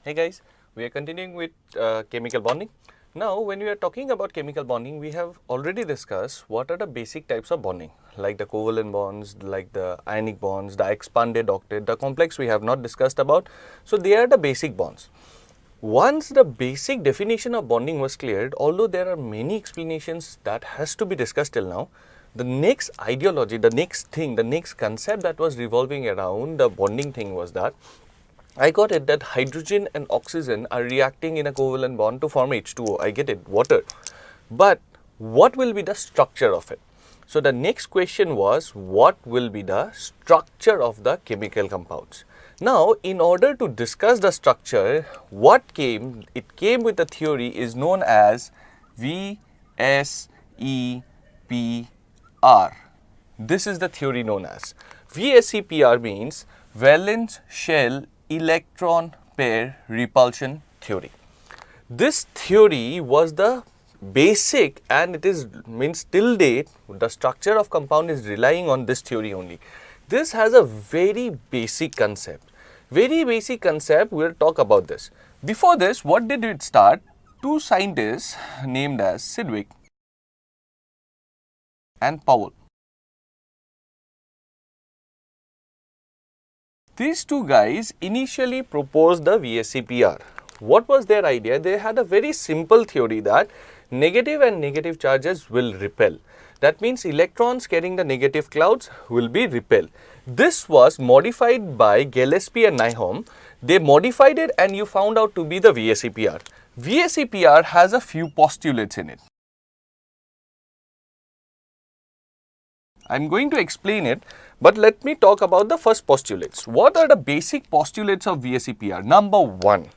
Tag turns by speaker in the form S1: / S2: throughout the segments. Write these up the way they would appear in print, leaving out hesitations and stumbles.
S1: Hey guys, we are continuing with chemical bonding. Now when we are talking about chemical bonding, we have already discussed what are the basic types of bonding, like the covalent bonds, like the ionic bonds, the expanded octet, the complex we have not discussed about. So they are the basic bonds. Once the basic definition of bonding was cleared, although there are many explanations that has to be discussed till now, the next ideology, the next thing, the next concept that was revolving around the bonding thing was that I got it that hydrogen and oxygen are reacting in a covalent bond to form H2O. I get it, water. But what will be the structure of it? So the next question was, what will be the structure of the chemical compounds? Now, in order to discuss the structure, it came with a theory is known as VESPR. This is the theory known as. VESPR means valence shell electron pair repulsion theory. This theory was the basic, and it is means till date the structure of compound is relying on this theory only. This has a very basic concept. Very basic concept, we will talk about this. Before this, what did it start? Two scientists named as Sidwick and Powell. These two guys initially proposed the VESPR. What was their idea? They had a very simple theory that negative and negative charges will repel. That means electrons carrying the negative clouds will be repelled. This was modified by Gillespie and Nyholm. They modified it and you found out to be the VESPR. VESPR has a few postulates in it. I am going to explain it, but let me talk about the first postulates. What are the basic postulates of VESPR? Number one,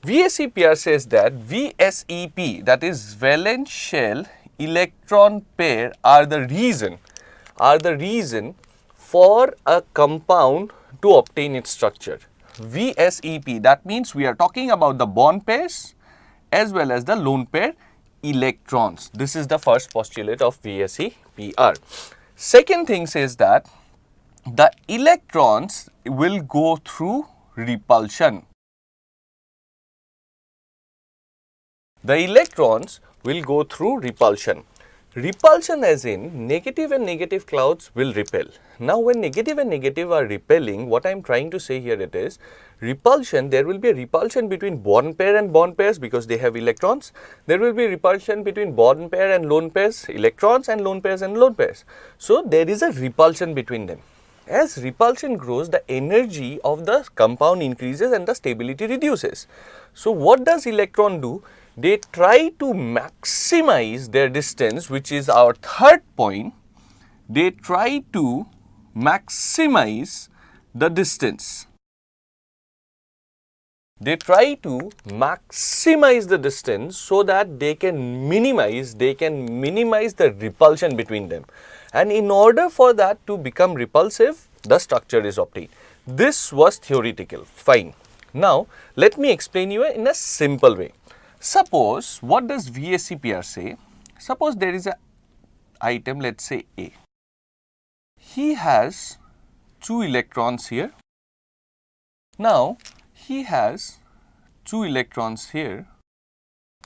S1: VESPR says that VSEP, that is valence shell electron pair, are the reason for a compound to obtain its structure. VSEP, that means we are talking about the bond pairs as well as the lone pair electrons. This is the first postulate of VESPR. Second thing says that the electrons will go through repulsion. The electrons will go through repulsion. Repulsion as in negative and negative clouds will repel. Now when negative and negative are repelling, what I am trying to say here it is repulsion, there will be a repulsion between bond pair and bond pairs because they have electrons. There will be repulsion between bond pair and lone pairs, electrons, and lone pairs and lone pairs. So there is a repulsion between them. As repulsion grows, the energy of the compound increases and the stability reduces. So what does electron do? They try to maximize their distance, which is our third point. They try to maximize the distance. They try to maximize the distance so that they can minimize the repulsion between them. And in order for that to become repulsive, the structure is obtained. This was theoretical, fine. Now, let me explain you in a simple way. Suppose, what does VESPR say? Suppose there is an item, let's say A. He has 2 electrons here. Now, he has 2 electrons here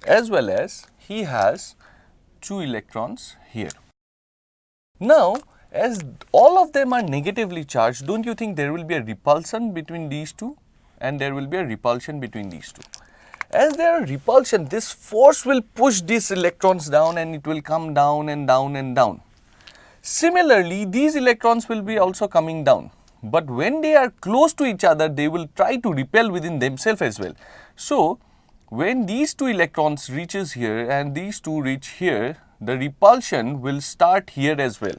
S1: as well as he has 2 electrons here. Now, as all of them are negatively charged, don't you think there will be a repulsion between these two? And there will be a repulsion between these two. As there are repulsion, this force will push these electrons down and it will come down and down and down. Similarly, these electrons will be also coming down. But when they are close to each other, they will try to repel within themselves as well. So, when these 2 electrons reaches here and these 2 reach here, the repulsion will start here as well.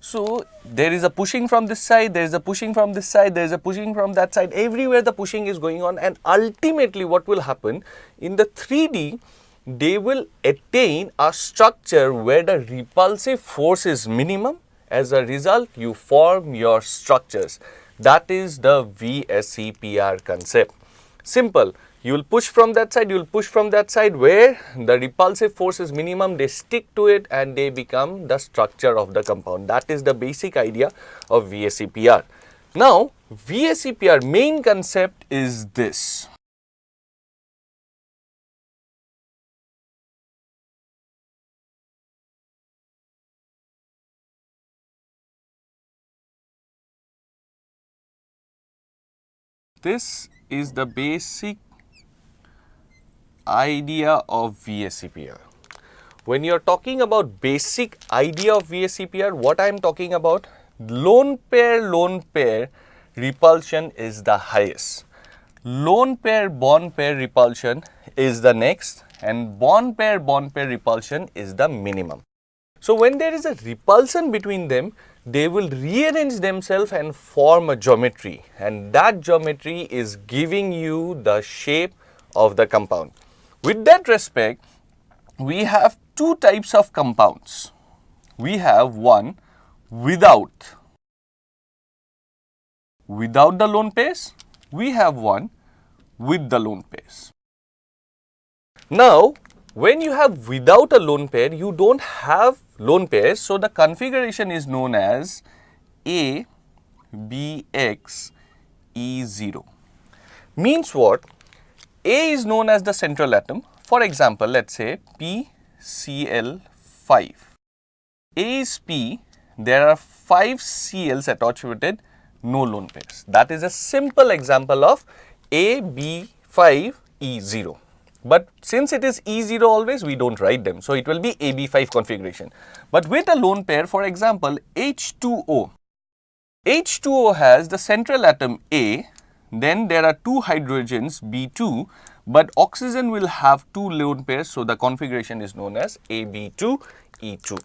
S1: So, there is a pushing from this side, there is a pushing from this side, there is a pushing from that side, everywhere the pushing is going on, and ultimately what will happen in the 3D, they will attain a structure where the repulsive force is minimum. As a result, you form your structures. That is the VESPR concept. Simple. You will push from that side, you will push from that side where the repulsive force is minimum, they stick to it and they become the structure of the compound. That is the basic idea of VESPR. Now, VESPR main concept is this. This is the basic idea of VSEPR. When you are talking about basic idea of VSEPR, what I am talking about, lone pair repulsion is the highest. Lone pair bond pair repulsion is the next, and bond pair repulsion is the minimum. So when there is a repulsion between them, they will rearrange themselves and form a geometry, and that geometry is giving you the shape of the compound. With that respect, we have two types of compounds. We have one without the lone pairs, we have one with the lone pairs. Now, when you have without a lone pair, you don't have lone pairs, so the configuration is known as A, B, X, E, 0. Means what? A is known as the central atom. For example, let's say PCl5. A is P, there are 5 Cl's attached with it, no lone pairs. That is a simple example of AB5, E0. But since it is E0 always, we don't write them. So, it will be AB5 configuration. But with a lone pair, for example, H2O. H2O has the central atom A, then there are 2 hydrogens B2, but oxygen will have 2 lone pairs. So, the configuration is known as AB2, E2.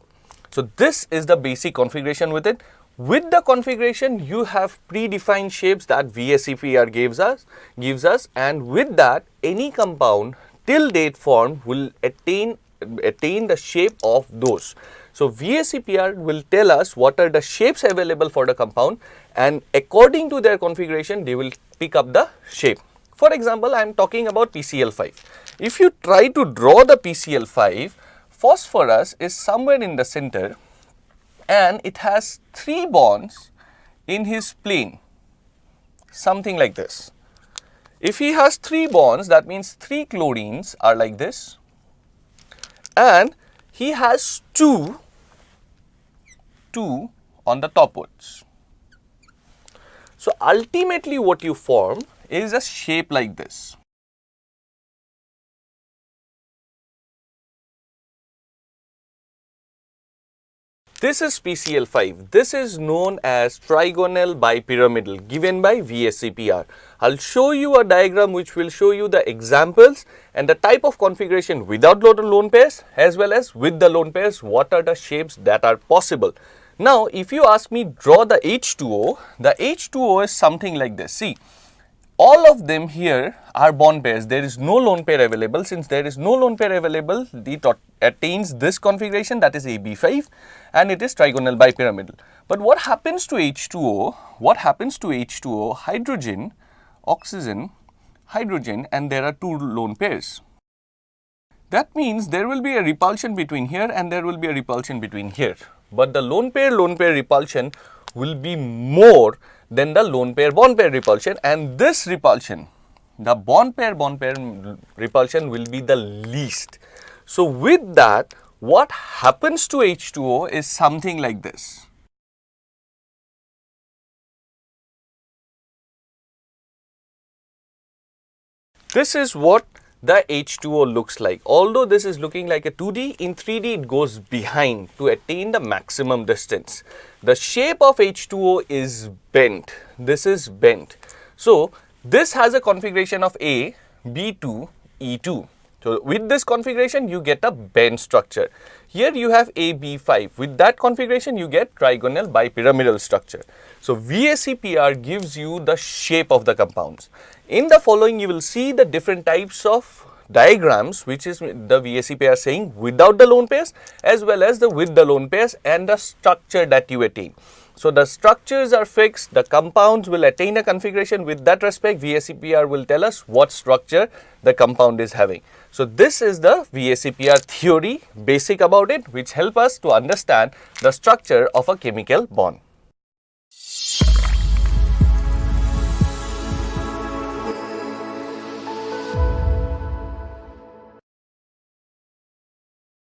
S1: So, this is the basic configuration with it. With the configuration, you have predefined shapes that VSEPR gives us, and with that, any compound till date formed will attain the shape of those. So, VSEPR will tell us what are the shapes available for the compound, and according to their configuration, they will pick up the shape. For example, I am talking about PCl5. If you try to draw the PCl5, phosphorus is somewhere in the center, and it has 3 bonds in his plane, something like this. If he has 3 bonds, that means 3 chlorines are like this, and he has 2 on the topwards. So, ultimately what you form is a shape like this. This is PCl5. This is known as trigonal bipyramidal given by VSEPR. I'll show you a diagram which will show you the examples and the type of configuration without lone pairs as well as with the lone pairs, what are the shapes that are possible. Now, if you ask me draw the H2O is something like this. See, all of them here are bond pairs. There is no lone pair available. Since there is no lone pair available, it attains this configuration, that is AB5, and it is trigonal bipyramidal. But what happens to H2O? Hydrogen, oxygen, hydrogen, and there are 2 lone pairs. That means there will be a repulsion between here and there will be a repulsion between here. But the lone pair repulsion will be more than the lone pair bond pair repulsion, and this repulsion, the bond pair repulsion, will be the least. So, with that, what happens to H2O is something like this. This is what the H2O looks like. Although this is looking like a 2D, in 3D it goes behind to attain the maximum distance. The shape of H2O is bent. This is bent. So, this has a configuration of A, B2, E2. So, with this configuration you get a bent structure. Here you have AB5. With that configuration you get trigonal bipyramidal structure. So, VSEPR gives you the shape of the compounds. In the following you will see the different types of diagrams which is the VSEPR saying without the lone pairs as well as the with the lone pairs and the structure that you attain. So, the structures are fixed, the compounds will attain a configuration. With that respect, VSEPR will tell us what structure the compound is having. So, this is the VSEPR theory, basic about it, which help us to understand the structure of a chemical bond.